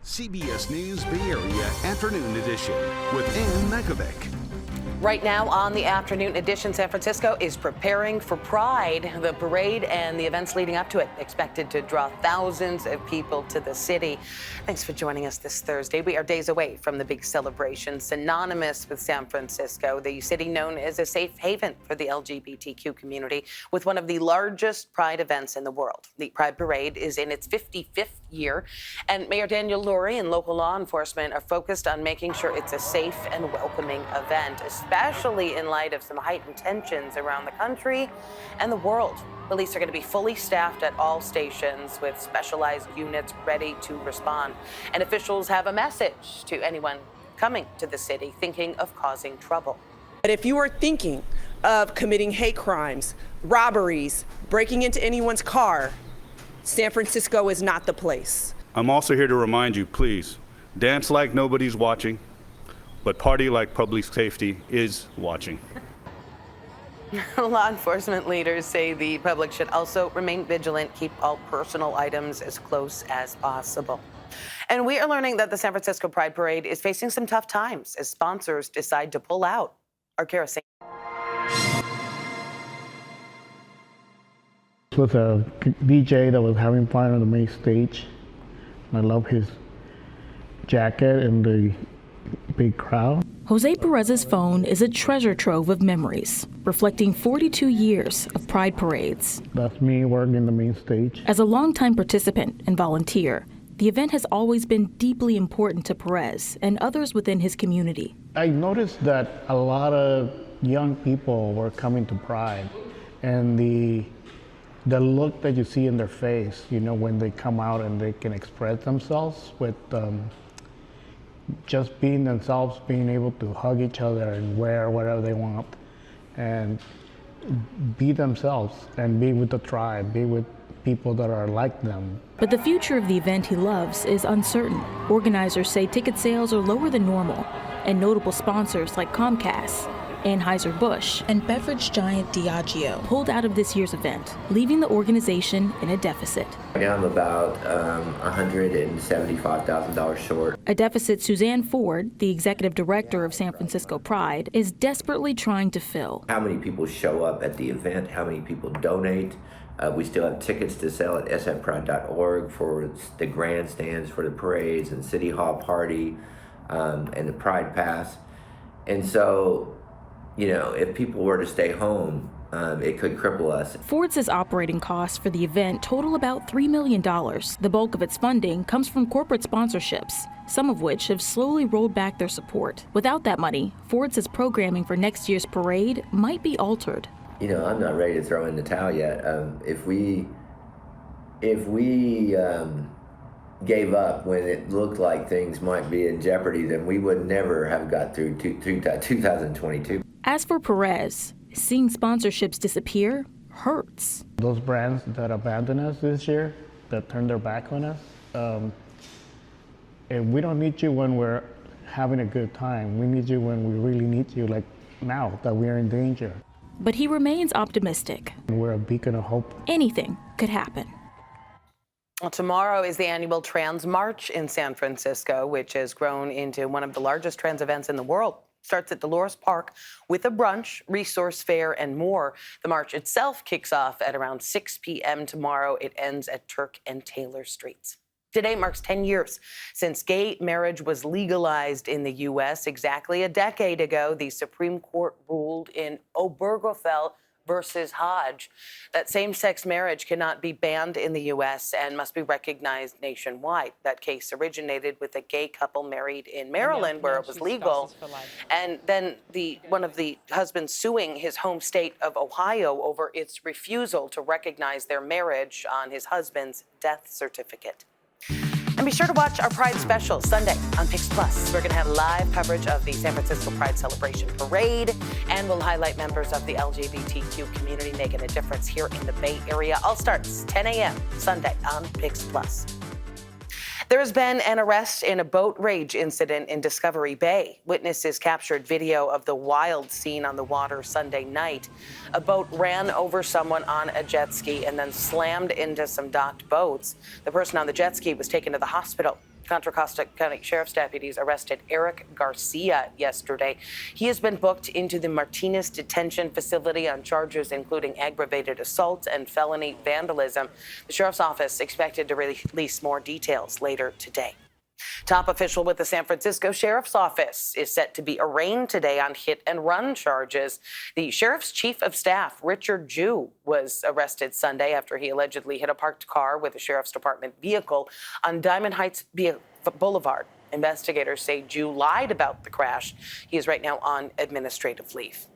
CBS News Bay Area Afternoon Edition with Ann Mekovic. Right now on the afternoon edition, San Francisco is preparing for Pride. The parade and the events leading up to it expected to draw thousands of people to the city. Thanks for joining us this Thursday. We are days away from the big celebration, synonymous with San Francisco, the city known as a safe haven for the LGBTQ community, with one of the largest Pride events in the world. The Pride Parade is in its 55th year, and Mayor Daniel Lurie and local law enforcement are focused on making sure it's a safe and welcoming event, especially in light of some heightened tensions around the country and the world. Police are going to be fully staffed at all stations with specialized units ready to respond. And officials have a message to anyone coming to the city thinking of causing trouble. But if you are thinking of committing hate crimes, robberies, breaking into anyone's car, San Francisco is not the place. I'm also here to remind you, please, dance like nobody's watching, but party like public safety is watching. Law enforcement leaders say the public should also remain vigilant, keep all personal items as close as possible. And we are learning that the San Francisco Pride Parade is facing some tough times as sponsors decide to pull out. Our Kara Singh. With a DJ that was having fun on the main stage. I love his jacket and the big crowd. Jose Perez's phone is a treasure trove of memories, reflecting 42 years of Pride parades. That's me working the main stage. As a longtime participant and volunteer, the event has always been deeply important to Perez and others within his community. I noticed that a lot of young people were coming to Pride, and the look that you see in their face, you know, when they come out and they can express themselves with just being themselves, being able to hug each other and wear whatever they want and be themselves and be with the tribe, be with people that are like them. But the future of the event he loves is uncertain. Organizers say ticket sales are lower than normal, and notable sponsors like Comcast, Anheuser-Busch, and beverage giant Diageo pulled out of this year's event, leaving the organization in a deficit. Right now I'm about $175,000 short. A deficit Suzanne Ford, the executive director of San Francisco Pride, is desperately trying to fill. How many people show up at the event? How many people donate? We still have tickets to sell at sfpride.org for the grandstands, for the parades and City Hall party and the Pride Pass. And so, you know, if people were to stay home, it could cripple us. Ford says operating costs for the event total about $3 million. The bulk of its funding comes from corporate sponsorships, some of which have slowly rolled back their support. Without that money, Ford says programming for next year's parade might be altered. You know, I'm not ready to throw in the towel yet. If we gave up when it looked like things might be in jeopardy, then we would never have got through 2022. As for Perez, seeing sponsorships disappear hurts. Those brands that abandoned us this year, that turned their back on us, and we don't need you when we're having a good time. We need you when we really need you, like now that we're in danger. But he remains optimistic. We're a beacon of hope. Anything could happen. Well, tomorrow is the annual Trans March in San Francisco, which has grown into one of the largest trans events in the world. Starts at Dolores Park with a brunch, resource fair, and more. The march itself kicks off at around 6 p.m. tomorrow. It ends at Turk and Taylor Streets. Today marks 10 years since gay marriage was legalized in the U.S. Exactly a decade ago, the Supreme Court ruled in Obergefell versus Hodge that same-sex marriage cannot be banned in the U.S. and must be recognized nationwide. That case originated with a gay couple married in Maryland, where it was legal, and then one of the husbands suing his home state of Ohio over its refusal to recognize their marriage on his husband's death certificate. And be sure to watch our Pride special Sunday on Pix Plus. We're going to have live coverage of the San Francisco Pride Celebration Parade, and we'll highlight members of the LGBTQ community making a difference here in the Bay Area. All starts 10 a.m. Sunday on Pix Plus. There has been an arrest in a boat rage incident in Discovery Bay. Witnesses captured video of the wild scene on the water Sunday night. A boat ran over someone on a jet ski and then slammed into some docked boats. The person on the jet ski was taken to the hospital. Contra Costa County Sheriff's deputies arrested Eric Garcia yesterday. He has been booked into the Martinez detention facility on charges including aggravated assault and felony vandalism. The sheriff's office expected to release more details later today. Top official with the San Francisco Sheriff's Office is set to be arraigned today on hit-and-run charges. The sheriff's chief of staff, Richard Jew, was arrested Sunday after he allegedly hit a parked car with a sheriff's department vehicle on Diamond Heights Boulevard. Investigators say Jew lied about the crash. He is right now on administrative leave.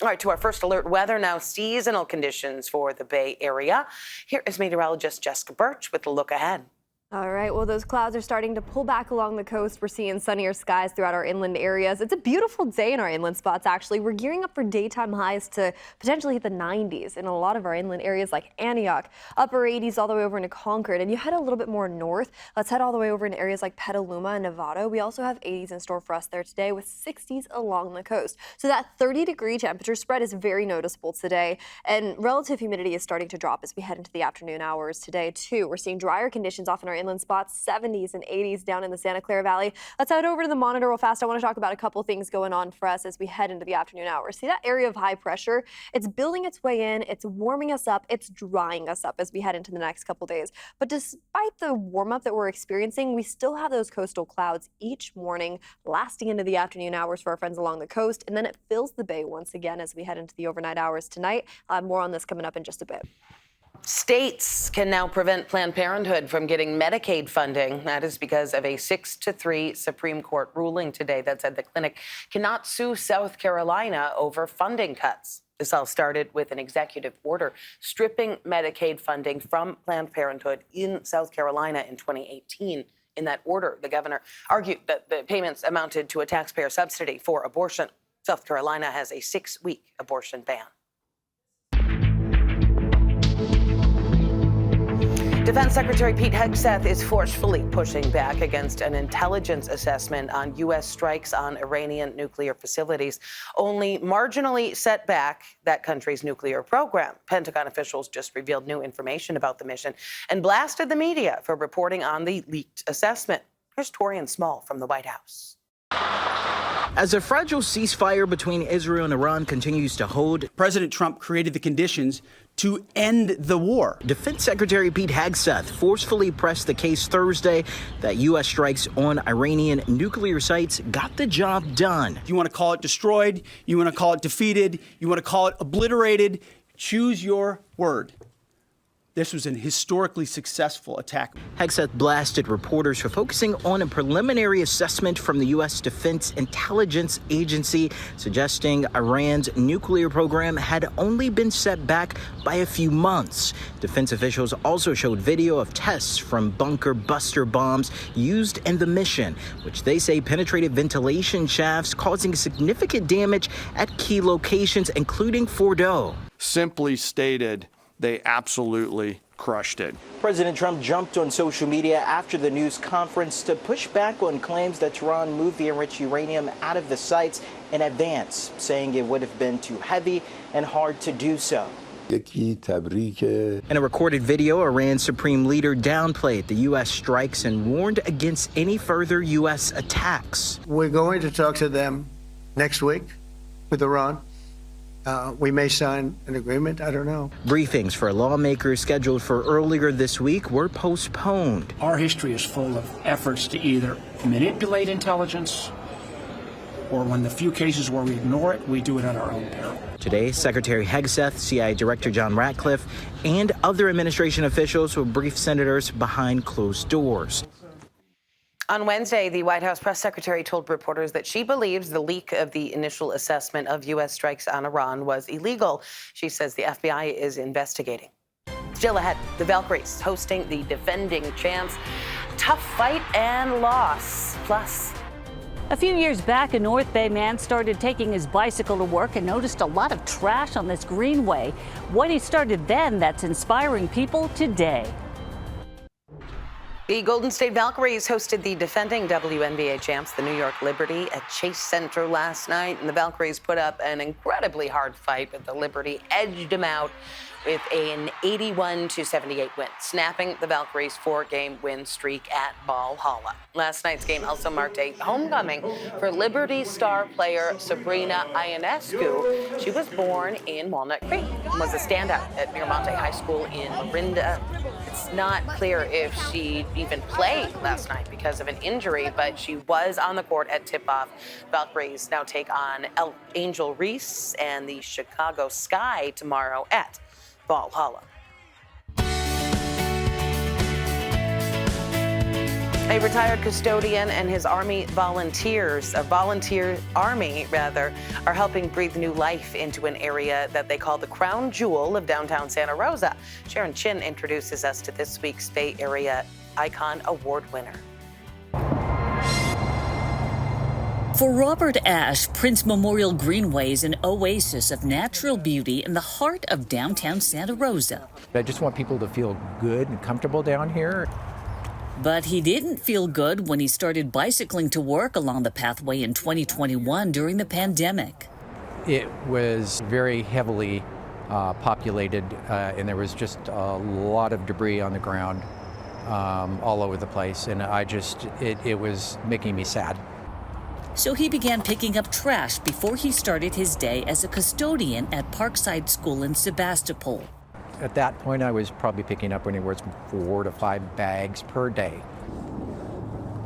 All right, to our first alert weather now, seasonal conditions for the Bay Area. Here is meteorologist Jessica Birch with a look ahead. All right, well, those clouds are starting to pull back along the coast. We're seeing sunnier skies throughout our inland areas. It's a beautiful day in our inland spots, actually. We're gearing up for daytime highs to potentially hit the 90s in a lot of our inland areas like Antioch, upper 80s all the way over into Concord. And you head a little bit more north. Let's head all the way over into areas like Petaluma and Novato. We also have 80s in store for us there today with 60s along the coast. So that 30-degree temperature spread is very noticeable today. And relative humidity is starting to drop as we head into the afternoon hours today, too. We're seeing drier conditions off in our inland spots, 70s and 80s down in the Santa Clara Valley. Let's head over to the monitor real fast. I want to talk about a couple things going on for us as we head into the afternoon hours. See that area of high pressure? It's building its way in. It's warming us up. It's drying us up as we head into the next couple days. But despite the warm up that we're experiencing, we still have those coastal clouds each morning lasting into the afternoon hours for our friends along the coast. And then it fills the bay once again as we head into the overnight hours tonight. More on this coming up in just a bit. States can now prevent Planned Parenthood from getting Medicaid funding. That is because of a 6-3 Supreme Court ruling today that said the clinic cannot sue South Carolina over funding cuts. This all started with an executive order stripping Medicaid funding from Planned Parenthood in South Carolina in 2018. In that order, the governor argued that the payments amounted to a taxpayer subsidy for abortion. South Carolina has a 6-week abortion ban. Defense Secretary Pete Hegseth is forcefully pushing back against an intelligence assessment on U.S. strikes on Iranian nuclear facilities, only marginally set back that country's nuclear program. Pentagon officials just revealed new information about the mission and blasted the media for reporting on the leaked assessment. Here's Torian Small from the White House. As a fragile ceasefire between Israel and Iran continues to hold, President Trump created the conditions to end the war. Defense Secretary Pete Hegseth forcefully pressed the case Thursday that U.S. strikes on Iranian nuclear sites got the job done. You want to call it destroyed, you want to call it defeated, you want to call it obliterated, choose your word. This was an historically successful attack. Hegseth blasted reporters for focusing on a preliminary assessment from the U.S. Defense Intelligence Agency, suggesting Iran's nuclear program had only been set back by a few months. Defense officials also showed video of tests from bunker buster bombs used in the mission, which they say penetrated ventilation shafts, causing significant damage at key locations, including Fordo. Simply stated, they absolutely crushed it. President Trump jumped on social media after the news conference to push back on claims that Tehran moved the enriched uranium out of the sites in advance, saying it would have been too heavy and hard to do so. In a recorded video, Iran's supreme leader downplayed the U.S. strikes and warned against any further U.S. attacks. We're going to talk to them next week with Iran. We may sign an agreement. I don't know. Briefings for lawmakers scheduled for earlier this week were postponed. Our history is full of efforts to either manipulate intelligence, or when the few cases where we ignore it, we do it at our own peril. Today, Secretary Hegseth, CIA Director John Ratcliffe, and other administration officials will brief senators behind closed doors. On Wednesday, the White House press secretary told reporters that she believes the leak of the initial assessment of U.S. strikes on Iran was illegal. She says the FBI is investigating. Still ahead, the Valkyries hosting the defending champs. Tough fight and loss. Plus, a few years back, a North Bay man started taking his bicycle to work and noticed a lot of trash on this greenway. What he started then that's inspiring people today. The Golden State Valkyries hosted the defending WNBA champs, the New York Liberty, at Chase Center last night, and the Valkyries put up an incredibly hard fight, but the Liberty edged them out with an 81-78 win, snapping the Valkyries' 4-game win streak at Valhalla. Last night's game also marked a homecoming for Liberty star player Sabrina Ionescu. She was born in Walnut Creek and was a standout at Miramonte High School in Lorinda. It's not clear if she even played last night because of an injury, but she was on the court at tip-off. Valkyries now take on Angel Reese and the Chicago Sky tomorrow at Valhalla. A retired custodian and his army volunteers, a volunteer army rather, are helping breathe new life into an area that they call the crown jewel of downtown Santa Rosa. Sharon Chin introduces us to this week's Bay Area Icon Award winner. For Robert Ashe, Prince Memorial Greenway is an oasis of natural beauty in the heart of downtown Santa Rosa. I just want people to feel good and comfortable down here. But he didn't feel good when he started bicycling to work along the pathway in 2021 during the pandemic. It was very heavily populated, and there was just a lot of debris on the ground all over the place, and it was making me sad. So he began picking up trash before he started his day as a custodian at Parkside School in Sebastopol. At that point, I was probably picking up anywhere from 4 to 5 bags per day.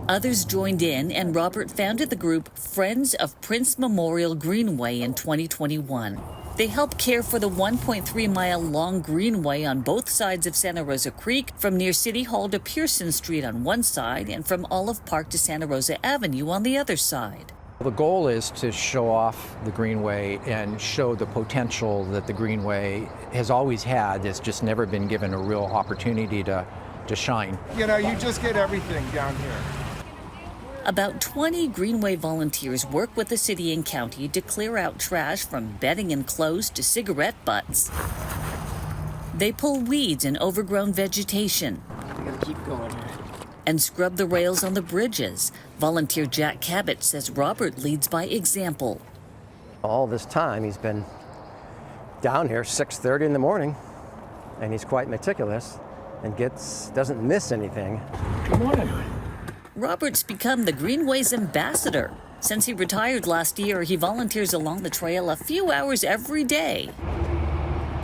Others joined in, and Robert founded the group Friends of Prince Memorial Greenway in 2021. They help care for the 1.3-mile-long greenway on both sides of Santa Rosa Creek, from near City Hall to Pearson Street on one side and from Olive Park to Santa Rosa Avenue on the other side. The goal is to show off the Greenway and show the potential that the Greenway has always had. It's just never been given a real opportunity to shine. You know, you just get everything down here. About 20 Greenway volunteers work with the city and county to clear out trash from bedding and clothes to cigarette butts. They pull weeds and overgrown vegetation. We gotta keep going here. And scrub the rails on the bridges. Volunteer Jack Cabot says Robert leads by example. All this time he's been down here 6:30 in the morning, and he's quite meticulous and doesn't miss anything. Good morning. Robert's become the Greenway's ambassador. Since he retired last year, he volunteers along the trail a few hours every day.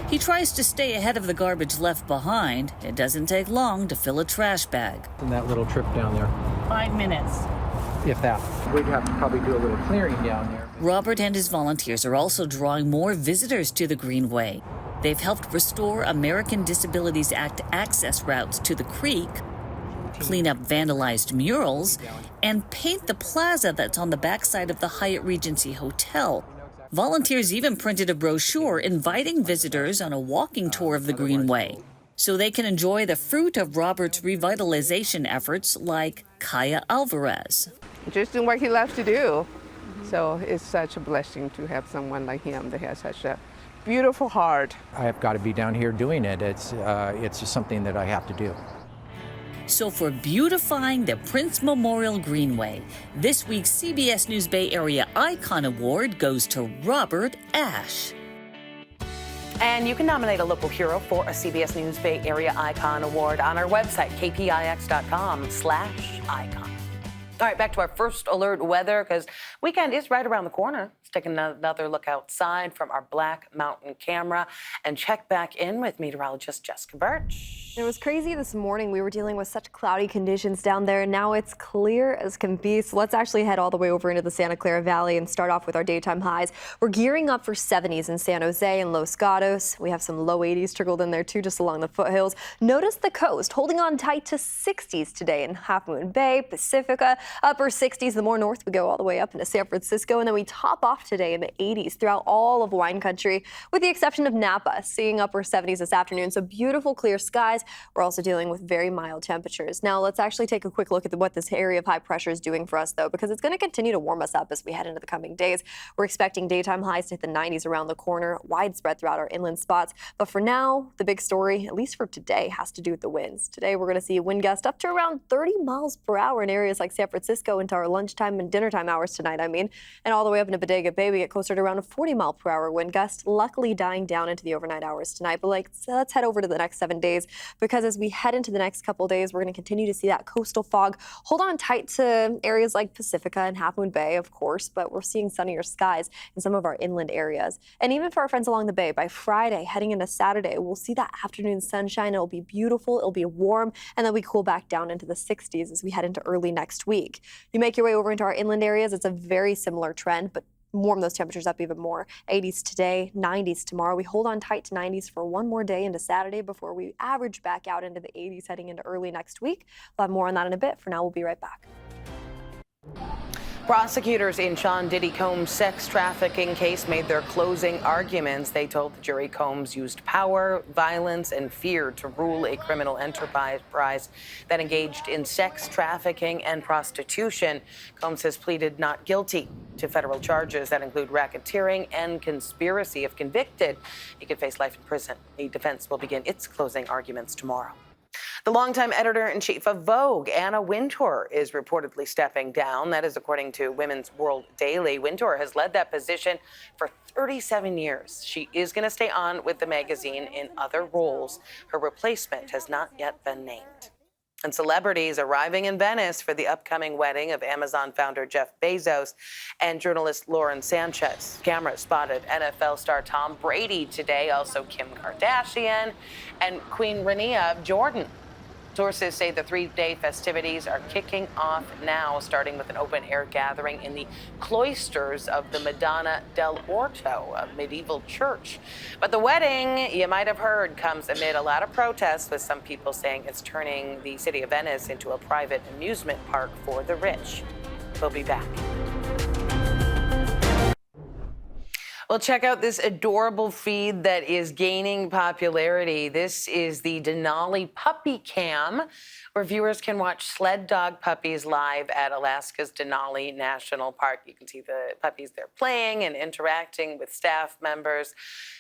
He tries to stay ahead of the garbage left behind. It doesn't take long to fill a trash bag. And that little trip down there. 5 minutes. If that. We'd have to probably do a little clearing down there. Robert and his volunteers are also drawing more visitors to the Greenway. They've helped restore American Disabilities Act access routes to the creek, clean up vandalized murals, and paint the plaza that's on the backside of the Hyatt Regency Hotel. Volunteers even printed a brochure inviting visitors on a walking tour of the Greenway, so they can enjoy the fruit of Robert's revitalization efforts, like Kaya Alvarez. Just doing what he loves to do. So it's such a blessing to have someone like him that has such a beautiful heart. I have got to be down here doing it. It's just something that I have to do. So for beautifying the Prince Memorial Greenway, this week's CBS News Bay Area Icon Award goes to Robert Ashe. And you can nominate a local hero for a CBS News Bay Area Icon Award on our website, kpix.com/icon. All right, back to our first alert weather, because weekend is right around the corner. Let's take another look outside from our Black Mountain camera and check back in with meteorologist Jessica Birch. It was crazy this morning. We were dealing with such cloudy conditions down there, and now it's clear as can be. So let's actually head all the way over into the Santa Clara Valley and start off with our daytime highs. We're gearing up for 70s in San Jose and Los Gatos. We have some low 80s trickled in there too, just along the foothills. Notice the coast holding on tight to 60s today in Half Moon Bay, Pacifica. Upper 60s. The more north we go, all the way up into San Francisco, and then we top off off today in the 80s throughout all of wine country, with the exception of Napa, seeing upper 70s this afternoon. So beautiful clear skies. We're also dealing with very mild temperatures. Now let's actually take a quick look at what this area of high pressure is doing for us, though, because it's going to continue to warm us up as we head into the coming days. We're expecting daytime highs to hit the 90s around the corner, widespread throughout our inland spots. But for now, the big story, at least for today, has to do with the winds. Today, we're going to see a wind gust up to around 30 miles per hour in areas like San Francisco into our lunchtime and dinner time hours tonight, and all the way up into Bodega Bay, we get closer to around a 40-mile-per-hour wind gust, luckily dying down into the overnight hours tonight. But let's head over to the next 7 days, because as we head into the next couple of days, we're going to continue to see that coastal fog. Hold on tight to areas like Pacifica and Half Moon Bay, of course, but we're seeing sunnier skies in some of our inland areas. And even for our friends along the bay, by Friday, heading into Saturday, we'll see that afternoon sunshine. It'll be beautiful, it'll be warm, and then we cool back down into the 60s as we head into early next week. You make your way over into our inland areas, it's a very similar trend, but warm those temperatures up even more. 80s today, 90s tomorrow. We hold on tight to 90s for one more day into Saturday before we average back out into the 80s heading into early next week. We'll have more on that in a bit. For now, we'll be right back. Prosecutors in Sean Diddy Combs' sex trafficking case made their closing arguments. They told the jury Combs used power, violence, and fear to rule a criminal enterprise that engaged in sex trafficking and prostitution. Combs has pleaded not guilty to federal charges that include racketeering and conspiracy. If convicted, he could face life in prison. The defense will begin its closing arguments tomorrow. The longtime editor-in-chief of Vogue, Anna Wintour, is reportedly stepping down. That is according to Women's World Daily. Wintour has led that position for 37 years. She is going to stay on with the magazine in other roles. Her replacement has not yet been named. And celebrities arriving in Venice for the upcoming wedding of Amazon founder Jeff Bezos and journalist Lauren Sanchez. Cameras spotted NFL star Tom Brady today, also Kim Kardashian and Queen Rania of Jordan. Sources say the three-day festivities are kicking off now, starting with an open-air gathering in the cloisters of the Madonna del Orto, a medieval church. But the wedding, you might have heard, comes amid a lot of protests, with some people saying it's turning the city of Venice into a private amusement park for the rich. We'll be back. Well, check out this adorable feed that is gaining popularity. This is the Denali Puppy Cam, where viewers can watch sled dog puppies live at Alaska's Denali National Park. You can see the puppies there playing and interacting with staff members.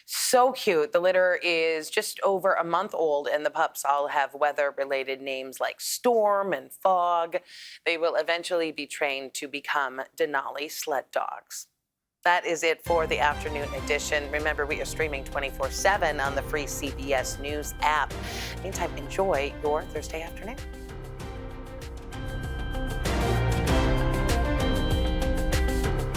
So cute. The litter is just over a month old, and the pups all have weather-related names like Storm and Fog. They will eventually be trained to become Denali sled dogs. That is it for the afternoon edition. Remember, we are streaming 24/7 on the free CBS News app. Meantime, enjoy your Thursday afternoon.